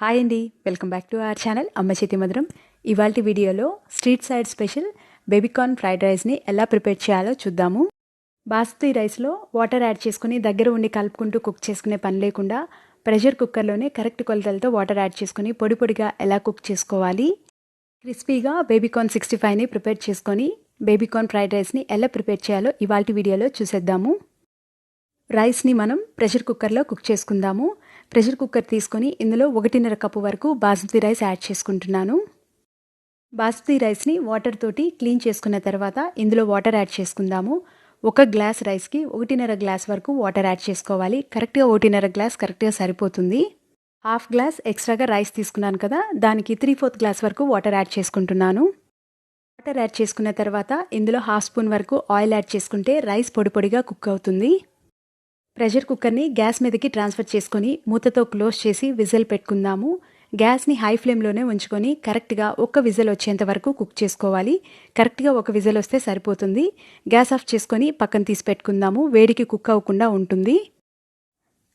Hi అండి, welcome back to our channel అమ్మ చేతి మధురం. ఇవాల్టి వీడియోలో street side special baby corn fried రైస్ని ఎలా ప్రిపేర్ చేయాలో చూద్దాము. బాస్మతి రైస్లో వాటర్ యాడ్ చేసుకుని దగ్గర ఉండి కలుపుకుంటూ కుక్ చేసుకునే పని లేకుండా ప్రెషర్ కుక్కర్లోనే కరెక్ట్ కొలతలతో వాటర్ యాడ్ చేసుకుని పొడి పొడిగా ఎలా కుక్ చేసుకోవాలి, క్రిస్పీగా బేబీకార్న్ 65ని ప్రిపేర్ చేసుకొని బేబీకార్న్ ఫ్రైడ్ రైస్ని ఎలా ప్రిపేర్ చేయాలో ఇవాల్టి వీడియోలో చూసేద్దాము. రైస్ని మనం ప్రెషర్ కుక్కర్లో కుక్ చేసుకుందాము. ప్రెషర్ కుక్కర్ తీసుకొని ఇందులో 1.5 కప్పు వరకు బాస్మతి రైస్ యాడ్ చేసుకుంటున్నాను. బాస్మతి రైస్ని వాటర్ తోటి క్లీన్ చేసుకున్న తర్వాత ఇందులో వాటర్ యాడ్ చేసుకుందాము. 1 గ్లాస్ రైస్కి 1.5 గ్లాస్ వరకు వాటర్ యాడ్ చేసుకోవాలి. కరెక్ట్గా 1.5 గ్లాస్ కరెక్ట్గా సరిపోతుంది. హాఫ్ గ్లాస్ ఎక్స్ట్రాగా రైస్ తీసుకున్నాను కదా, దానికి 3/4 గ్లాస్ వరకు వాటర్ యాడ్ చేసుకుంటున్నాను. వాటర్ యాడ్ చేసుకున్న తర్వాత ఇందులో 1/2 స్పూన్ వరకు ఆయిల్ యాడ్ చేసుకుంటే రైస్ పొడి పొడిగా కుక్ అవుతుంది. ప్రెషర్ కుక్కర్ని గ్యాస్ మీదకి ట్రాన్స్ఫర్ చేసుకొని మూతతో క్లోజ్ చేసి విజిల్ పెట్టుకుందాము. గ్యాస్ని హై ఫ్లేమ్లోనే ఉంచుకొని కరెక్ట్గా 1 విజిల్ వచ్చేంత వరకు కుక్ చేసుకోవాలి. కరెక్ట్గా 1 విజిల్ వస్తే సరిపోతుంది. గ్యాస్ ఆఫ్ చేసుకొని పక్కన తీసి పెట్టుకుందాము. వేడికి కుక్ అవ్వకుండా ఉంటుంది.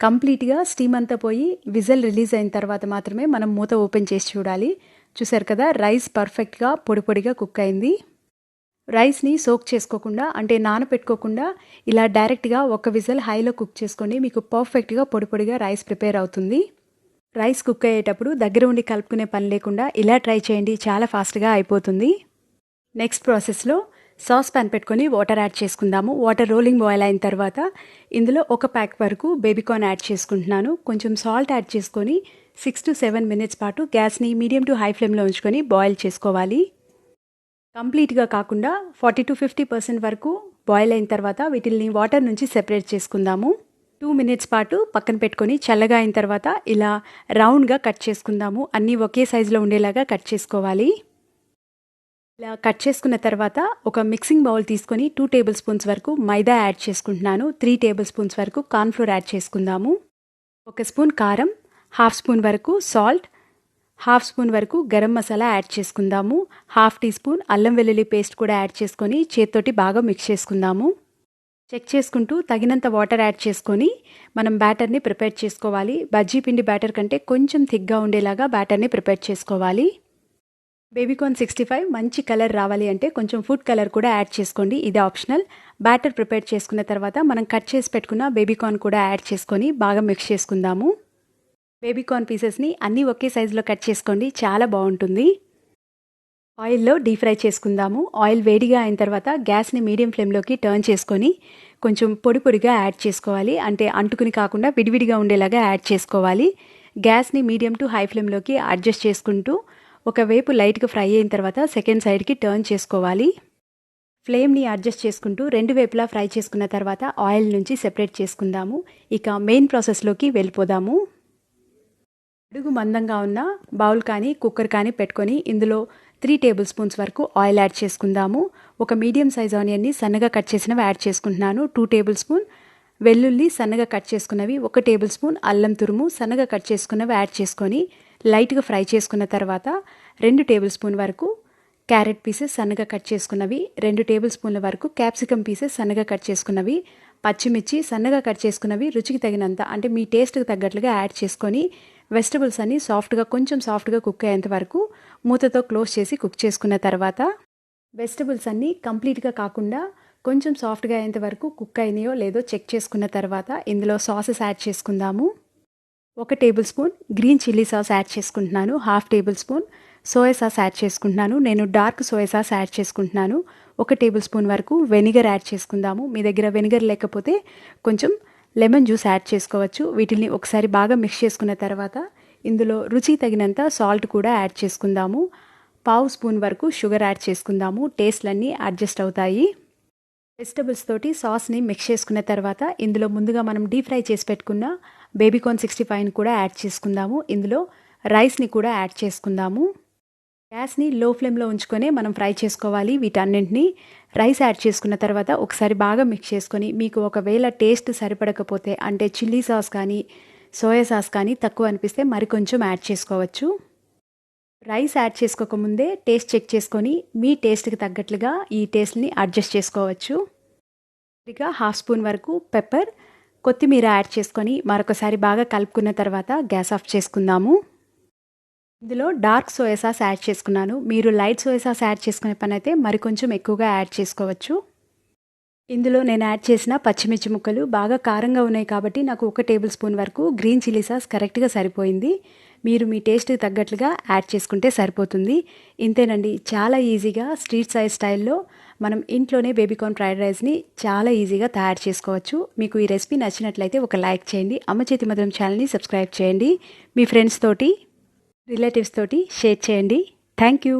కంప్లీట్గా స్టీమ్ అంతా పోయి విజిల్ రిలీజ్ అయిన తర్వాత మాత్రమే మనం మూత ఓపెన్ చేసి చూడాలి. చూసారు కదా, రైస్ పర్ఫెక్ట్గా పొడి పొడిగా కుక్ అయింది. రైస్ని సోక్ చేసుకోకుండా అంటే నానపెట్టుకోకుండా ఇలా డైరెక్ట్గా 1 విజిల్ హైలో కుక్ చేసుకోండి. మీకు పర్ఫెక్ట్గా పొడి పొడిగా రైస్ ప్రిపేర్ అవుతుంది. రైస్ కుక్ అయ్యేటప్పుడు దగ్గర ఉండి కలుపుకునే పని లేకుండా ఇలా ట్రై చేయండి, చాలా ఫాస్ట్గా అయిపోతుంది. నెక్స్ట్ ప్రాసెస్లో సాస్ ప్యాన్ పెట్టుకొని వాటర్ యాడ్ చేసుకుందాము. వాటర్ రోలింగ్ బాయిల్ అయిన తర్వాత ఇందులో 1 ప్యాక్ వరకు బేబీకార్న్ యాడ్ చేసుకుంటున్నాను. కొంచెం సాల్ట్ యాడ్ చేసుకొని 6 to 7 మినిట్స్ పాటు గ్యాస్ని మీడియం టు హై ఫ్లేమ్లో ఉంచుకొని బాయిల్ చేసుకోవాలి. కంప్లీట్గా కాకుండా 40 to 50% వరకు బాయిల్ అయిన తర్వాత వీటిని వాటర్ నుంచి సెపరేట్ చేసుకుందాము. 2 మినిట్స్ పాటు పక్కన పెట్టుకొని చల్లగా అయిన తర్వాత ఇలా రౌండ్గా కట్ చేసుకుందాము. అన్నీ ఒకే సైజులో ఉండేలాగా కట్ చేసుకోవాలి. ఇలా కట్ చేసుకున్న తర్వాత ఒక మిక్సింగ్ బౌల్ తీసుకొని 2 టేబుల్ స్పూన్స్ వరకు మైదా యాడ్ చేసుకుంటున్నాను. 3 టేబుల్ స్పూన్స్ వరకు కార్న్ఫ్లోర్ యాడ్ చేసుకుందాము. 1 స్పూన్ కారం, 1/2 స్పూన్ వరకు సాల్ట్, 1/2 స్పూన్ వరకు గరం మసాలా యాడ్ చేసుకుందాము. 1/2 టీ స్పూన్ అల్లం వెల్లుల్లి పేస్ట్ కూడా యాడ్ చేసుకొని చేత్తోటి బాగా మిక్స్ చేసుకుందాము. చెక్ చేసుకుంటూ తగినంత వాటర్ యాడ్ చేసుకొని మనం బ్యాటర్ని ప్రిపేర్ చేసుకోవాలి. బజ్జీ పిండి బ్యాటర్ కంటే కొంచెం థిక్గా ఉండేలాగా బ్యాటర్ని ప్రిపేర్ చేసుకోవాలి. బేబీకార్న్ 65 మంచి కలర్ రావాలి అంటే కొంచెం ఫుడ్ కలర్ కూడా యాడ్ చేసుకోండి, ఇది ఆప్షనల్. బ్యాటర్ ప్రిపేర్ చేసుకున్న తర్వాత మనం కట్ చేసి పెట్టుకున్న బేబీకార్న్ కూడా యాడ్ చేసుకొని బాగా మిక్స్ చేసుకుందాము. బేబీకార్న్ పీసెస్ని అన్నీ ఒకే సైజులో కట్ చేసుకోండి, చాలా బాగుంటుంది. ఆయిల్లో డీప్ ఫ్రై చేసుకుందాము. ఆయిల్ వేడిగా అయిన తర్వాత గ్యాస్ని మీడియం ఫ్లేమ్లోకి టర్న్ చేసుకొని కొంచెం పొడి పొడిగా యాడ్ చేసుకోవాలి. అంటే అంటుకుని కాకుండా విడివిడిగా ఉండేలాగా యాడ్ చేసుకోవాలి. గ్యాస్ని మీడియం టు హై ఫ్లేమ్లోకి అడ్జస్ట్ చేసుకుంటూ ఒకవైపు లైట్గా ఫ్రై అయిన తర్వాత సెకండ్ సైడ్కి టర్న్ చేసుకోవాలి. ఫ్లేమ్ని అడ్జస్ట్ చేసుకుంటూ 2 వైపులా ఫ్రై చేసుకున్న తర్వాత ఆయిల్ నుంచి సెపరేట్ చేసుకుందాము. ఇక మెయిన్ ప్రాసెస్లోకి వెళ్ళిపోదాము. అడుగు మందంగా ఉన్న బౌల్ కానీ కుక్కర్ కానీ పెట్టుకొని ఇందులో 3 టేబుల్ స్పూన్స్ వరకు ఆయిల్ యాడ్ చేసుకుందాము. ఒక మీడియం సైజ్ ఆనియన్ని సన్నగా కట్ చేసినవి యాడ్ చేసుకుంటున్నాను. 2 టేబుల్ స్పూన్ వెల్లుల్లి సన్నగా కట్ చేసుకున్నవి, 1 టేబుల్ స్పూన్ అల్లం తురుము సన్నగా కట్ చేసుకున్నవి యాడ్ చేసుకొని లైట్గా ఫ్రై చేసుకున్న తర్వాత 2 టేబుల్ స్పూన్ వరకు క్యారెట్ పీసెస్ సన్నగా కట్ చేసుకున్నవి, 2 టేబుల్ స్పూన్ల వరకు క్యాప్సికమ్ పీసెస్ సన్నగా కట్ చేసుకున్నవి, పచ్చిమిర్చి సన్నగా కట్ చేసుకున్నవి రుచికి తగినంత అంటే మీ టేస్ట్కి తగ్గట్లుగా యాడ్ చేసుకొని వెజిటబుల్స్ అన్నీ కొంచెం సాఫ్ట్గా కుక్ అయ్యేంత వరకు మూతతో క్లోజ్ చేసి కుక్ చేసుకున్న తర్వాత వెజిటబుల్స్ అన్నీ కంప్లీట్గా కాకుండా కొంచెం సాఫ్ట్గా అయ్యేంత వరకు కుక్ అయినాయో లేదో చెక్ చేసుకున్న తర్వాత ఇందులో సాసెస్ యాడ్ చేసుకుందాము. 1 table spoon green chilli sauce add చేసుకుంటున్నాను. 1/2 table spoon soya sauce add చేసుకుంటున్నాను. నేను డార్క్ సోయా సాస్ యాడ్ చేసుకుంటున్నాను. 1 టేబుల్ స్పూన్ వరకు వెనిగర్ యాడ్ చేసుకుందాము. మీ దగ్గర వెనిగర్ లేకపోతే కొంచెం లెమన్ జ్యూస్ యాడ్ చేసుకోవచ్చు. వీటిని ఒకసారి బాగా మిక్స్ చేసుకున్న తర్వాత ఇందులో రుచి తగినంత సాల్ట్ కూడా యాడ్ చేసుకుందాము. 1/2 స్పూన్ వరకు షుగర్ యాడ్ చేసుకుందాము. టేస్ట్లన్నీ అడ్జస్ట్ అవుతాయి. వెజిటబుల్స్ తోటి సాస్ని మిక్స్ చేసుకున్న తర్వాత ఇందులో ముందుగా మనం డీప్ ఫ్రై చేసి పెట్టుకున్న బేబీకార్న్ 65ని కూడా యాడ్ చేసుకుందాము. ఇందులో రైస్ని కూడా యాడ్ చేసుకుందాము. గ్యాస్ని లో ఫ్లేమ్లో ఉంచుకొని మనం ఫ్రై చేసుకోవాలి. వీటన్నింటినీ రైస్ యాడ్ చేసుకున్న తర్వాత ఒకసారి బాగా మిక్స్ చేసుకొని మీకు ఒకవేళ టేస్ట్ సరిపడకపోతే అంటే చిల్లీ సాస్ కానీ సోయా సాస్ కానీ తక్కువ అనిపిస్తే మరికొంచెం యాడ్ చేసుకోవచ్చు. రైస్ యాడ్ చేసుకోకముందే టేస్ట్ చెక్ చేసుకొని మీ టేస్ట్కి తగ్గట్లుగా ఈ టేస్ట్ని అడ్జస్ట్ చేసుకోవచ్చు. ఇక 1/2 స్పూన్ వరకు పెప్పర్, కొత్తిమీర యాడ్ చేసుకొని మరొకసారి బాగా కలుపుకున్న తర్వాత గ్యాస్ ఆఫ్ చేసుకుందాము. ఇందులో డార్క్ సోయా సాస్ యాడ్ చేసుకున్నాను. మీరు లైట్ సోయా సాస్ యాడ్ చేసుకునే పని అయితే మరికొంచెం ఎక్కువగా యాడ్ చేసుకోవచ్చు. ఇందులో నేను యాడ్ చేసిన పచ్చిమిర్చి ముక్కలు బాగా కారంగా ఉన్నాయి కాబట్టి నాకు 1 టేబుల్ స్పూన్ వరకు గ్రీన్ చిల్లీ సాస్ కరెక్ట్గా సరిపోయింది. మీరు మీ టేస్ట్కి తగ్గట్లుగా యాడ్ చేసుకుంటే సరిపోతుంది. ఇంతేనండి, చాలా ఈజీగా స్ట్రీట్ స్టైల్లో మనం ఇంట్లోనే బేబీకార్న్ ఫ్రైడ్ రైస్ని చాలా ఈజీగా తయారు చేసుకోవచ్చు. మీకు ఈ రెసిపీ నచ్చినట్లయితే ఒక లైక్ చేయండి. అమ్మ చేతి మధురం ఛానల్ని సబ్స్క్రైబ్ చేయండి. మీ ఫ్రెండ్స్ తోటి రిలేటివ్స్ తోటి షేర్ చేయండి. Thank you.